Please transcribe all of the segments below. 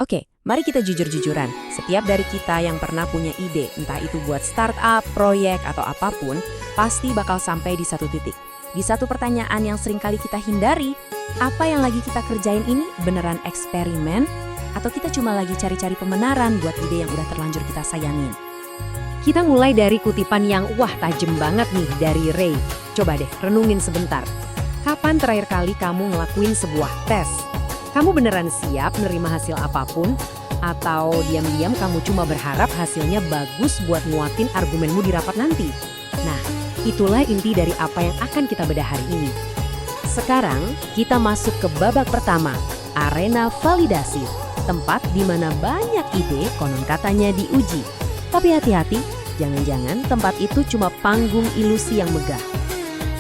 Oke, mari kita jujur-jujuran. Setiap dari kita yang pernah punya ide, entah itu buat startup, proyek, atau apapun, pasti bakal sampai di satu titik. Di satu pertanyaan yang sering kali kita hindari, apa yang lagi kita kerjain ini beneran eksperimen? Atau kita cuma lagi cari-cari pembenaran buat ide yang udah terlanjur kita sayangin? Kita mulai dari kutipan yang tajem banget nih dari Ray. Coba deh, renungin sebentar. Kapan terakhir kali kamu ngelakuin sebuah tes? Kamu beneran siap menerima hasil apapun? Atau diam-diam kamu cuma berharap hasilnya bagus buat nguatin argumenmu di rapat nanti? Nah, itulah inti dari apa yang akan kita bedah hari ini. Sekarang, kita masuk ke babak pertama, arena validasi. Tempat di mana banyak ide konon katanya diuji. Tapi hati-hati, jangan-jangan tempat itu cuma panggung ilusi yang megah.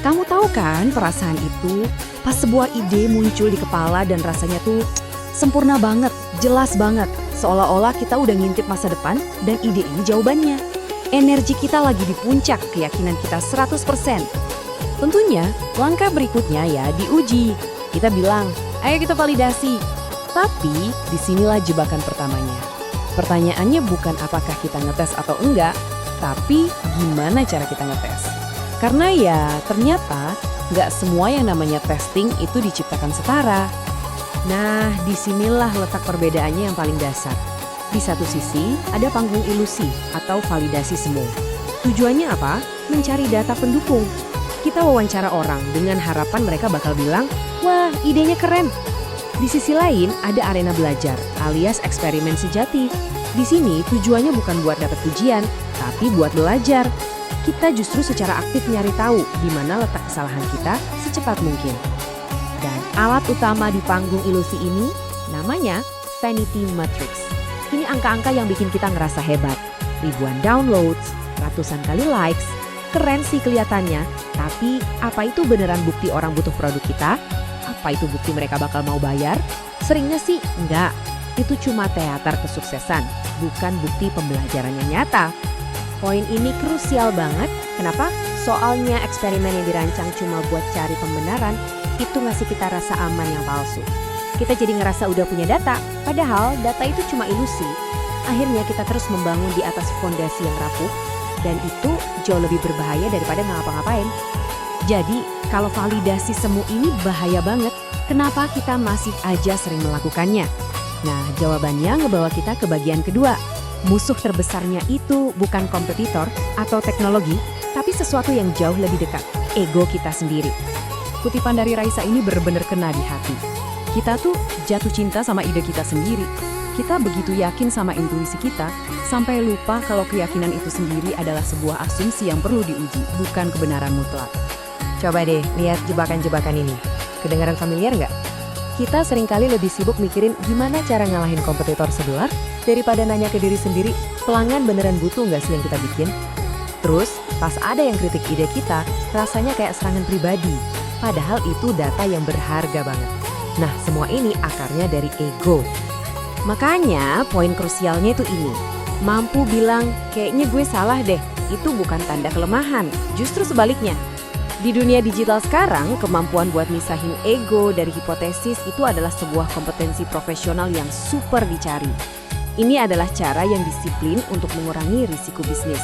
Kamu tahu kan perasaan itu? Pas sebuah ide muncul di kepala dan rasanya tuh sempurna banget, jelas banget. Seolah-olah kita udah ngintip masa depan dan ide ini jawabannya. Energi kita lagi di puncak, keyakinan kita 100%. Tentunya, langkah berikutnya ya diuji. Kita bilang, ayo kita validasi. Tapi, disinilah jebakan pertamanya. Pertanyaannya bukan apakah kita ngetes atau enggak, tapi gimana cara kita ngetes. Karena ya, ternyata nggak semua yang namanya testing itu diciptakan setara. Nah, disinilah letak perbedaannya yang paling dasar. Di satu sisi, ada panggung ilusi atau validasi semu. Tujuannya apa? Mencari data pendukung. Kita wawancara orang dengan harapan mereka bakal bilang, wah, idenya keren. Di sisi lain, ada arena belajar, alias eksperimen sejati. Di sini, tujuannya bukan buat dapat pujian, tapi buat belajar. Kita justru secara aktif nyari tahu di mana letak kesalahan kita secepat mungkin. Dan alat utama di panggung ilusi ini namanya Vanity Matrix. Ini angka-angka yang bikin kita ngerasa hebat. Ribuan downloads, ratusan kali likes, keren sih kelihatannya. Tapi apa itu beneran bukti orang butuh produk kita? Apa itu bukti mereka bakal mau bayar? Seringnya sih enggak. Itu cuma teater kesuksesan, bukan bukti pembelajaran yang nyata. Poin ini krusial banget. Kenapa? Soalnya eksperimen yang dirancang cuma buat cari pembenaran, itu ngasih kita rasa aman yang palsu. Kita jadi ngerasa udah punya data, padahal data itu cuma ilusi. Akhirnya kita terus membangun di atas fondasi yang rapuh, dan itu jauh lebih berbahaya daripada nggak ngapa-ngapain. Jadi, kalau validasi semu ini bahaya banget, kenapa kita masih aja sering melakukannya? Nah, jawabannya ngebawa kita ke bagian kedua. Musuh terbesarnya itu bukan kompetitor atau teknologi, tapi sesuatu yang jauh lebih dekat, ego kita sendiri. Kutipan dari Raisa ini benar-benar kena di hati. Kita tuh jatuh cinta sama ide kita sendiri. Kita begitu yakin sama intuisi kita, sampai lupa kalau keyakinan itu sendiri adalah sebuah asumsi yang perlu diuji, bukan kebenaran mutlak. Coba deh lihat jebakan-jebakan ini. Kedengaran familiar nggak? Kita seringkali lebih sibuk mikirin gimana cara ngalahin kompetitor sebelah daripada nanya ke diri sendiri, pelanggan beneran butuh nggak sih yang kita bikin? Terus, pas ada yang kritik ide kita, rasanya kayak serangan pribadi. Padahal itu data yang berharga banget. Nah, semua ini akarnya dari ego. Makanya, poin krusialnya itu ini. Mampu bilang, kayaknya gue salah deh, itu bukan tanda kelemahan. Justru sebaliknya. Di dunia digital sekarang, kemampuan buat misahin ego dari hipotesis itu adalah sebuah kompetensi profesional yang super dicari. Ini adalah cara yang disiplin untuk mengurangi risiko bisnis.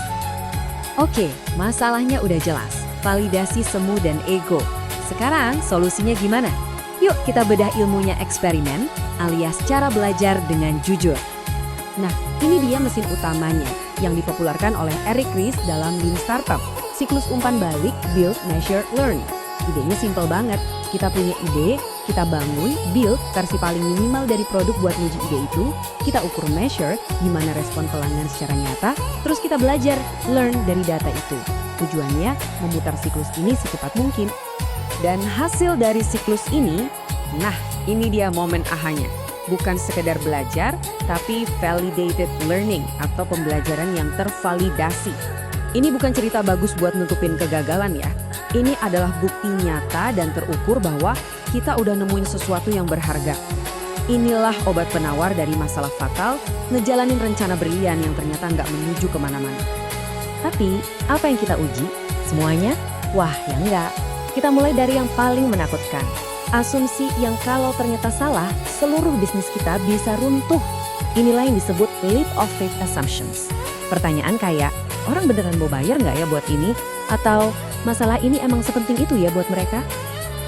Oke, masalahnya udah jelas. Validasi semu dan ego. Sekarang solusinya gimana? Yuk kita bedah ilmunya eksperimen, alias cara belajar dengan jujur. Nah, ini dia mesin utamanya yang dipopulerkan oleh Eric Ries dalam Lean Startup. Siklus umpan balik, build, measure, learn. Idenya simple banget. Kita punya ide, kita bangun, build versi paling minimal dari produk buat nguji ide itu. Kita ukur measure, gimana respon pelanggan secara nyata. Terus kita belajar, learn dari data itu. Tujuannya memutar siklus ini secepat mungkin. Dan hasil dari siklus ini, nah ini dia momen ahanya. Bukan sekedar belajar, tapi validated learning atau pembelajaran yang tervalidasi. Ini bukan cerita bagus buat nutupin kegagalan ya. Ini adalah bukti nyata dan terukur bahwa kita udah nemuin sesuatu yang berharga. Inilah obat penawar dari masalah fatal, ngejalanin rencana brilian yang ternyata nggak menuju kemana-mana. Tapi, apa yang kita uji? Semuanya? Wah, ya enggak. Kita mulai dari yang paling menakutkan. Asumsi yang kalau ternyata salah, seluruh bisnis kita bisa runtuh. Inilah yang disebut leap of faith assumptions. Pertanyaan kayak, orang beneran mau bayar nggak ya buat ini? Atau masalah ini emang sepenting itu ya buat mereka?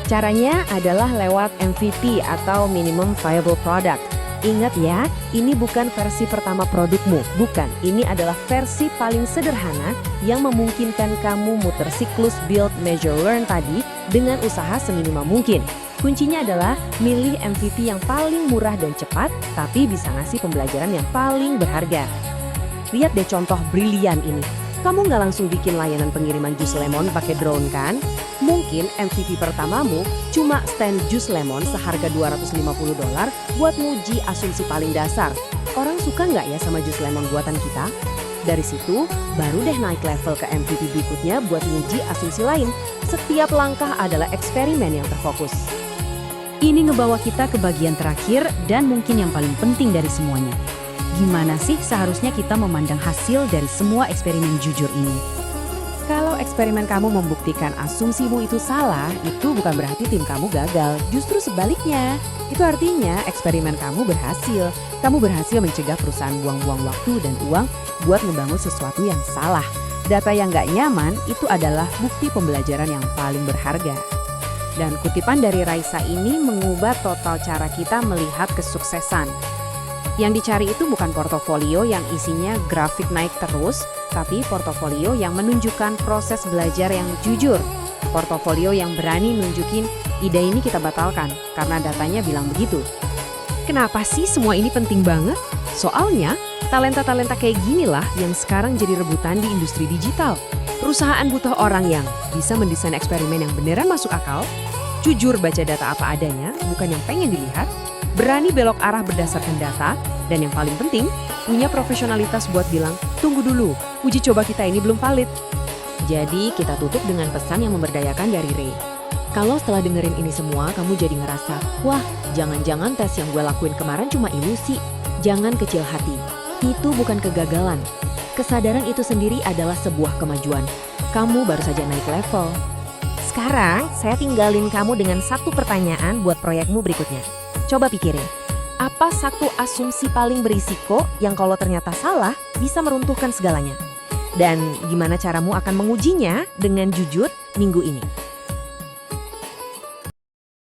Caranya adalah lewat MVP atau Minimum Viable Product. Ingat ya, ini bukan versi pertama produkmu. Bukan, ini adalah versi paling sederhana yang memungkinkan kamu muter siklus build, measure, learn tadi dengan usaha seminimal mungkin. Kuncinya adalah milih MVP yang paling murah dan cepat, tapi bisa ngasih pembelajaran yang paling berharga. Lihat deh contoh brilian ini. Kamu nggak langsung bikin layanan pengiriman jus lemon pakai drone kan? Mungkin MVP pertamamu cuma stand jus lemon seharga $250 buat nguji asumsi paling dasar. Orang suka nggak ya sama jus lemon buatan kita? Dari situ, baru deh naik level ke MVP berikutnya buat nguji asumsi lain. Setiap langkah adalah eksperimen yang terfokus. Ini ngebawa kita ke bagian terakhir dan mungkin yang paling penting dari semuanya. Gimana sih seharusnya kita memandang hasil dari semua eksperimen jujur ini? Kalau eksperimen kamu membuktikan asumsimu itu salah, itu bukan berarti tim kamu gagal. Justru sebaliknya, itu artinya eksperimen kamu berhasil. Kamu berhasil mencegah perusahaan buang-buang waktu dan uang buat membangun sesuatu yang salah. Data yang nggak nyaman itu adalah bukti pembelajaran yang paling berharga. Dan kutipan dari Raisa ini mengubah total cara kita melihat kesuksesan. Yang dicari itu bukan portofolio yang isinya grafik naik terus, tapi portofolio yang menunjukkan proses belajar yang jujur. Portofolio yang berani nunjukin ide ini kita batalkan karena datanya bilang begitu. Kenapa sih semua ini penting banget? Soalnya, talenta-talenta kayak ginilah yang sekarang jadi rebutan di industri digital. Perusahaan butuh orang yang bisa mendesain eksperimen yang beneran masuk akal, jujur baca data apa adanya, bukan yang pengen dilihat, berani belok arah berdasarkan data, dan yang paling penting, punya profesionalitas buat bilang, tunggu dulu, uji coba kita ini belum valid. Jadi kita tutup dengan pesan yang memberdayakan dari Ray. Kalau setelah dengerin ini semua, kamu jadi ngerasa, wah, jangan-jangan tes yang gue lakuin kemarin cuma ilusi. Jangan kecil hati, itu bukan kegagalan. Kesadaran itu sendiri adalah sebuah kemajuan. Kamu baru saja naik level. Sekarang, saya tinggalin kamu dengan satu pertanyaan buat proyekmu berikutnya. Coba pikirin, apa satu asumsi paling berisiko yang kalau ternyata salah bisa meruntuhkan segalanya? Dan gimana caramu akan mengujinya dengan jujur minggu ini?